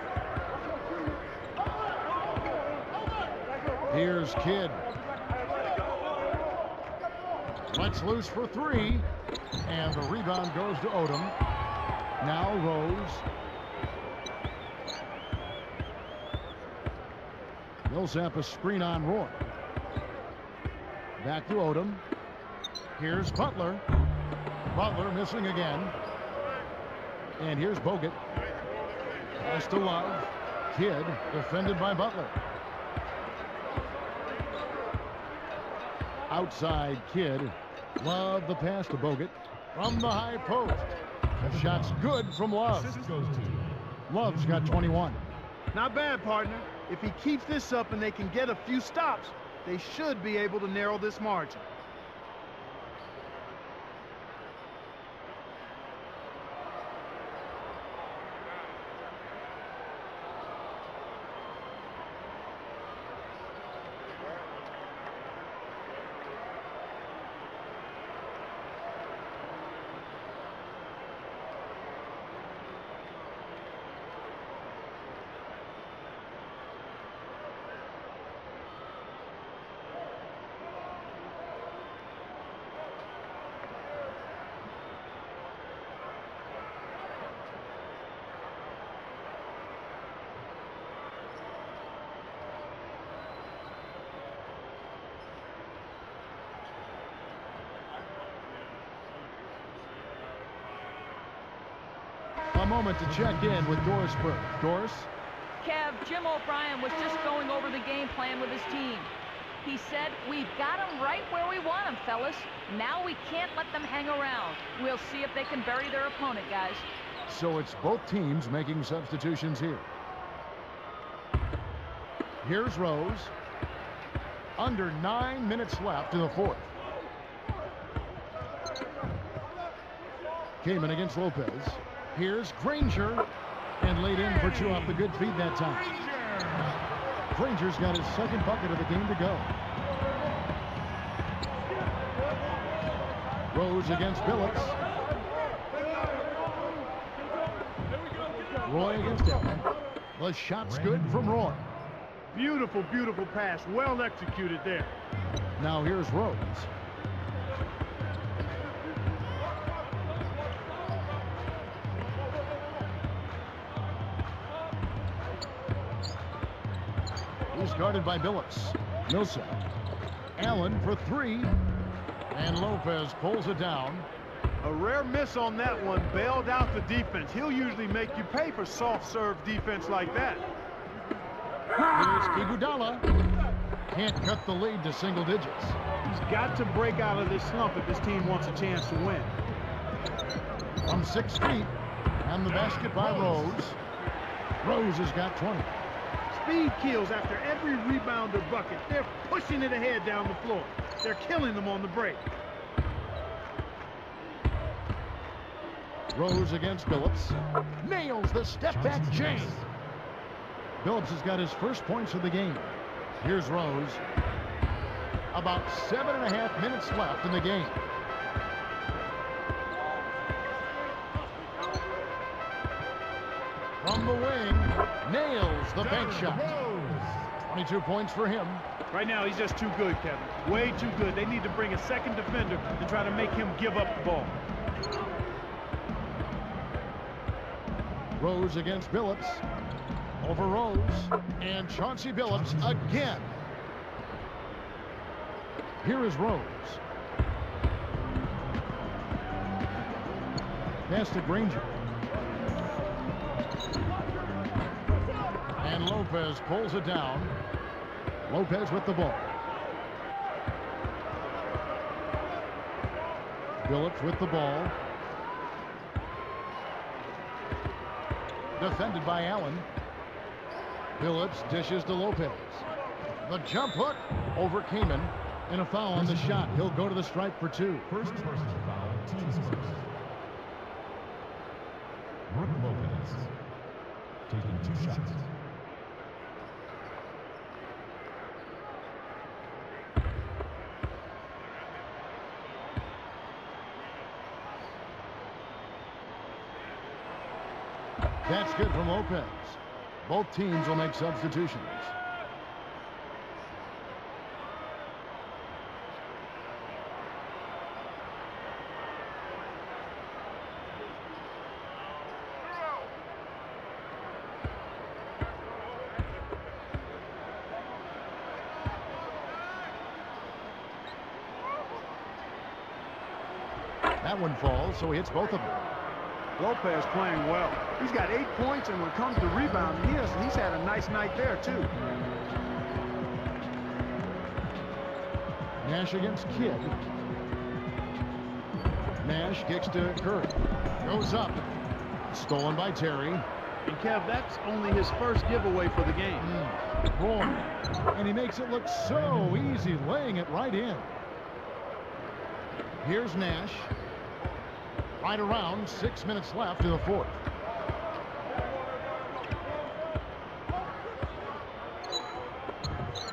Here's Kidd. Lets loose for 3. And the rebound goes to Odom. Now Rose. Millsap a screen on Roy. Back to Odom. Here's Butler. Butler missing again. And here's Bogut. Pass to Love. Kidd defended by Butler. Outside Kidd. Love the pass to Bogut. From the high post. The shot's good from Love. Assist goes to Love's got 21. Not bad, partner. If he keeps this up and they can get a few stops, they should be able to narrow this margin. A moment to check in with Doris Burke. Doris? Kev, Jim O'Brien was just going over the game plan with his team. He said, we've got them right where we want them, fellas. Now we can't let them hang around. We'll see if they can bury their opponent, guys. So it's both teams making substitutions here. Here's Rose. Under 9 minutes left in the fourth. Kaman against Lopez. Here's Granger. And laid in for 2 off the good feed that time. Granger's got his second bucket of the game to go. Rose against Billups. Roy against Allen. The shot's good from Roy. Beautiful, beautiful pass. Well executed there. Now here's Rose. He's guarded by Billups. Millsap. Allen for three. And Lopez pulls it down. A rare miss on that one. Bailed out the defense. He'll usually make you pay for soft serve defense like that. Here's Iguodala. Can't cut the lead to single digits. He's got to break out of this slump if his team wants a chance to win. From 6 feet. And the basket by Rose. Rose has got 20. Speed kills after every rebound or bucket. They're pushing it ahead down the floor. They're killing them on the break. Rose against Billups. Nails the step-back jam. Billups has got his first points of the game. Here's Rose. About 7.5 minutes left in the game. From the wing, nails the bank shot. 22 points for him. Right now, he's just too good, Kevin. Way too good. They need to bring a second defender and try to make him give up the ball. Rose against Billups. Over Rose. And Chauncey Billups again. Here is Rose. Pass to Granger. And Lopez pulls it down. Lopez with the ball. Billups with the ball. Defended by Allen. Billups dishes to Lopez. The jump hook over Kaman. And a foul on the shot. He'll go to the stripe for 2. First personal foul, team first. Brook Lopez taking 2 shots. That's good from Lopez. Both teams will make substitutions. That one falls, so he hits both of them. Lopez playing well. He's got 8 points, and when it comes to rebounding, he's had a nice night there, too. Nash against Kidd. Nash kicks to Curry. Goes up. Stolen by Terry. And, Kev, that's only his first giveaway for the game. Roy. And he makes it look so easy, laying it right in. Here's Nash. Right around 6 minutes left in the fourth.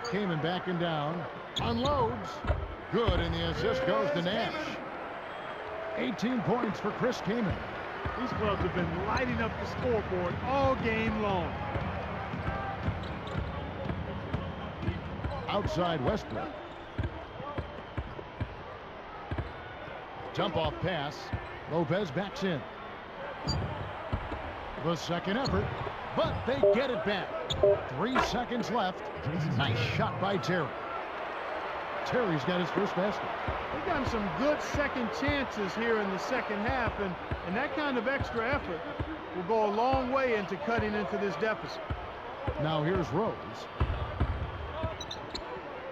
Kaman backing down. Unloads. Good, and the assist goes to Nash. 18 points for Chris Kaman. These clubs have been lighting up the scoreboard all game long. Outside Westbrook. Jump off pass. Lopez backs in. The second effort, but they get it back. 3 seconds left. Nice shot by Terry. Terry's got his first basket. They've gotten some good second chances here in the second half, and that kind of extra effort will go a long way into cutting into this deficit. Now here's Rose.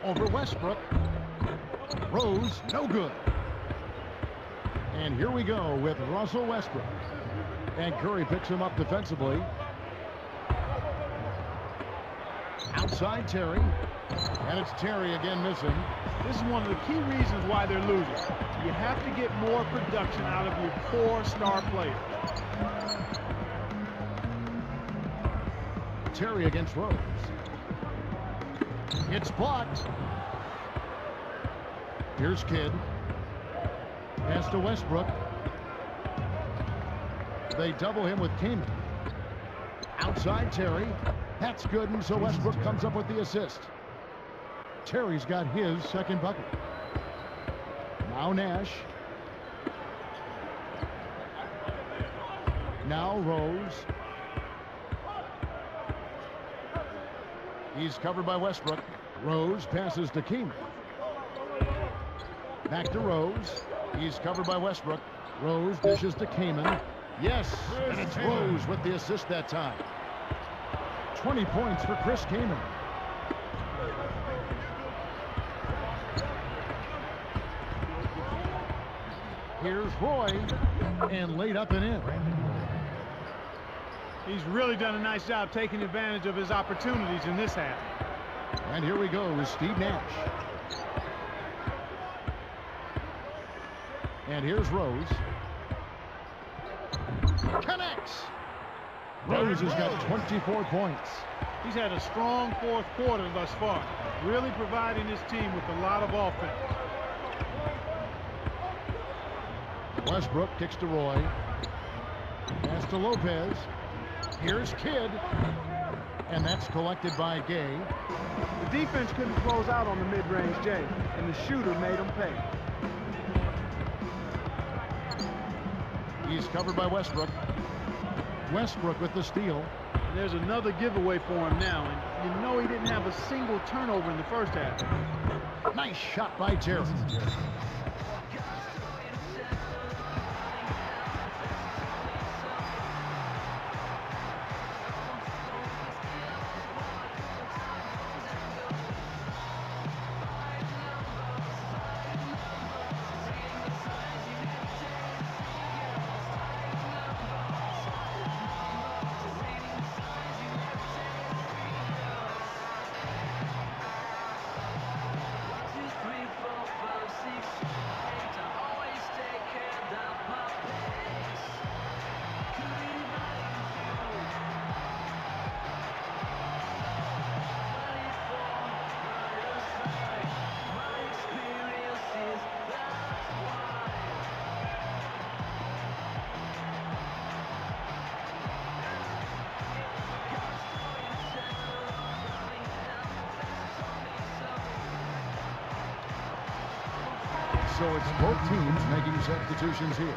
Over Westbrook. Rose, no good. And here we go with Russell Westbrook. And Curry picks him up defensively. Outside Terry. And it's Terry again missing. This is one of the key reasons why they're losing. You have to get more production out of your core star players. Terry against Rose. It's blocked. Here's Kidd. Pass to Westbrook. They double him with Kaman. Outside Terry. That's good, and so Westbrook comes up with the assist. Terry's got his second bucket. Now Nash. Now Rose. He's covered by Westbrook. Rose passes to Keeman. Back to Rose. He's covered by Westbrook. Rose dishes to Kaman. Yes, and it's Rose with the assist that time. 20 points for Chris Kaman. Here's Roy, and laid up and in. He's really done a nice job taking advantage of his opportunities in this half. And here we go with Steve Nash. And here's Rose. Connects. Rose has got 24 points. He's had a strong fourth quarter thus far, really providing his team with a lot of offense. Westbrook kicks to Roy. Pass to Lopez. Here's Kidd. And that's collected by Gay. The defense couldn't close out on the mid-range Jay, and the shooter made him pay. He's covered by Westbrook. Westbrook with the steal. And there's another giveaway for him now, and you know he didn't have a single turnover in the first half. Nice shot by Terry. So it's both teams making substitutions here.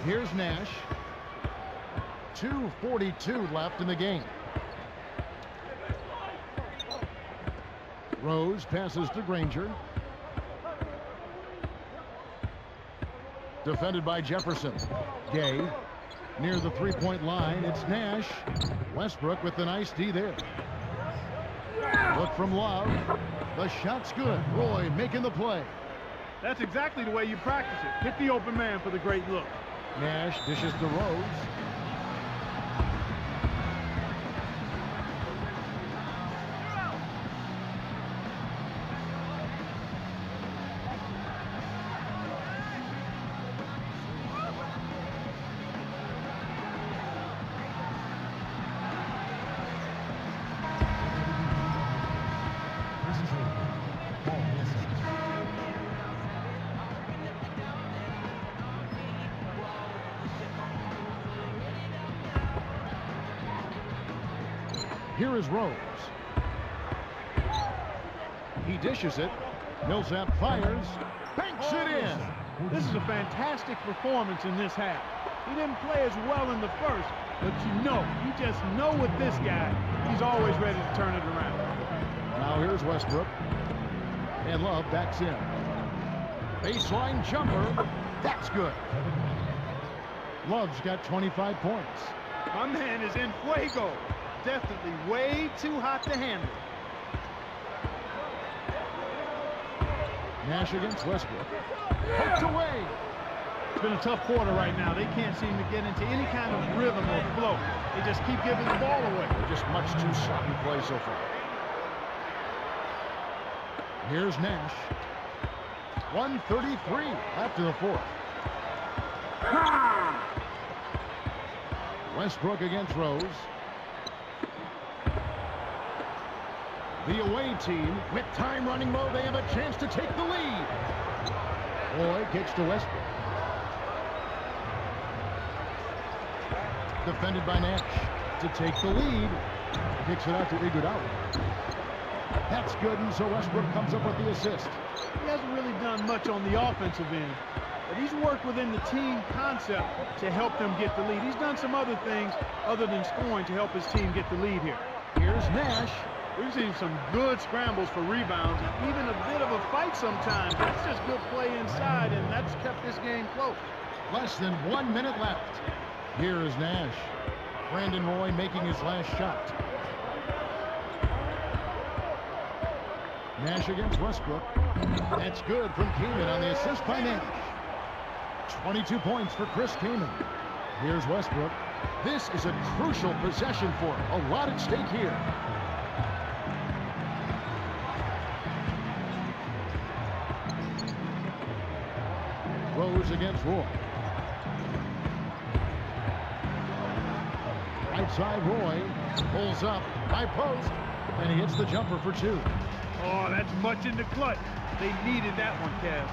Here's Nash. 2:42 left in the game. Rose passes to Granger. Defended by Jefferson. Gay. Near the three-point line, it's Nash. Westbrook with the nice D there. Look from Love. The shot's good. Roy making the play. That's exactly the way you practice it. Hit the open man for the great look. Nash dishes to Rose. Here is Rose. He dishes it. Millsap fires. Banks it in. This is a fantastic performance in this half. He didn't play as well in the first, but you just know with this guy, he's always ready to turn it around. Now here's Westbrook. And Love backs in. Baseline jumper. That's good. Love's got 25 points. My man is in fuego. Definitely way too hot to handle. Nash against Westbrook. Poked away. It's been a tough quarter right now. They can't seem to get into any kind of rhythm or flow. They just keep giving the ball away. They're just much too sloppy play so far. Here's Nash. 1:33 after the fourth. Westbrook against Rose. The away team, with time running low, they have a chance to take the lead. Roy kicks to Westbrook. Defended by Nash to take the lead. Kicks it out to Iguodala. That's good, and so Westbrook comes up with the assist. He hasn't really done much on the offensive end, but he's worked within the team concept to help them get the lead. He's done some other things other than scoring to help his team get the lead here. Here's Nash. We've seen some good scrambles for rebounds and even a bit of a fight sometimes. That's just good play inside, and that's kept this game close. Less than 1 minute left. Here is Nash. Brandon Roy making his last shot. Nash against Westbrook. That's good from Kaman on the assist by Nash. 22 points for Chris Kaman. Here's Westbrook. This is a crucial possession for him. A lot at stake here. Rose against Roy. Right side, Roy pulls up, high post, and he hits the jumper for two. Oh, that's much in the clutch. They needed that one, Kev.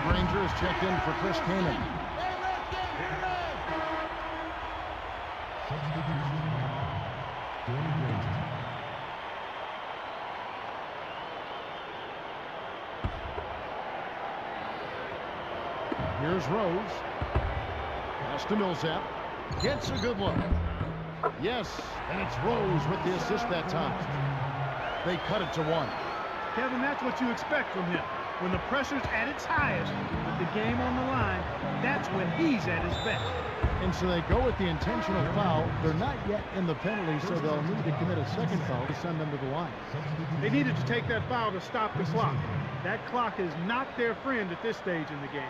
Granger is checked in for Chris Kaman. Here's Rose. Pass to Millsap. Gets a good look. Yes, and it's Rose with the assist that time. They cut it to one. Kevin, that's what you expect from him. When the pressure's at its highest, with the game on the line, that's when he's at his best. And so they go with the intentional foul. They're not yet in the penalty, so they'll need to commit a second foul to send them to the line. They needed to take that foul to stop the clock. That clock is not their friend at this stage in the game.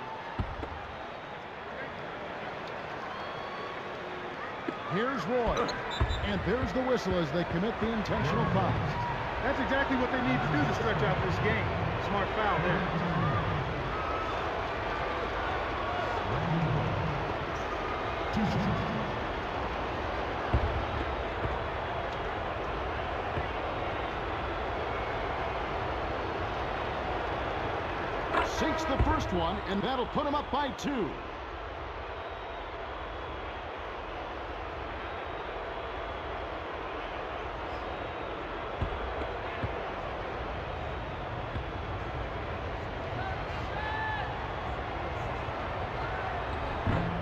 Here's Roy. And there's the whistle as they commit the intentional foul. That's exactly what they need to do to stretch out this game. Smart foul there. Sinks the first one, and that'll put him up by two.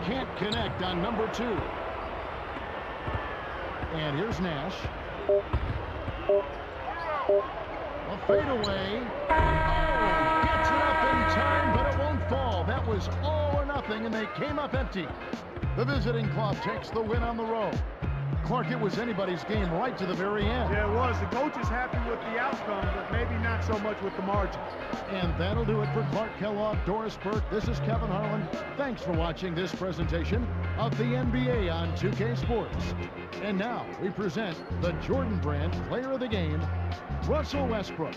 Can't connect on number two. And here's Nash. A fadeaway. Oh, gets it up in time, but it won't fall. That was all or nothing, and they came up empty. The visiting club takes the win on the road. Clark, it was anybody's game right to the very end. Yeah, it was. The coach is happy with the outcome, but maybe not so much with the margin. And that'll do it for Clark Kellogg, Doris Burke. This is Kevin Harlan. Thanks for watching this presentation of the NBA on 2K Sports. And now we present the Jordan Brand Player of the Game, Russell Westbrook.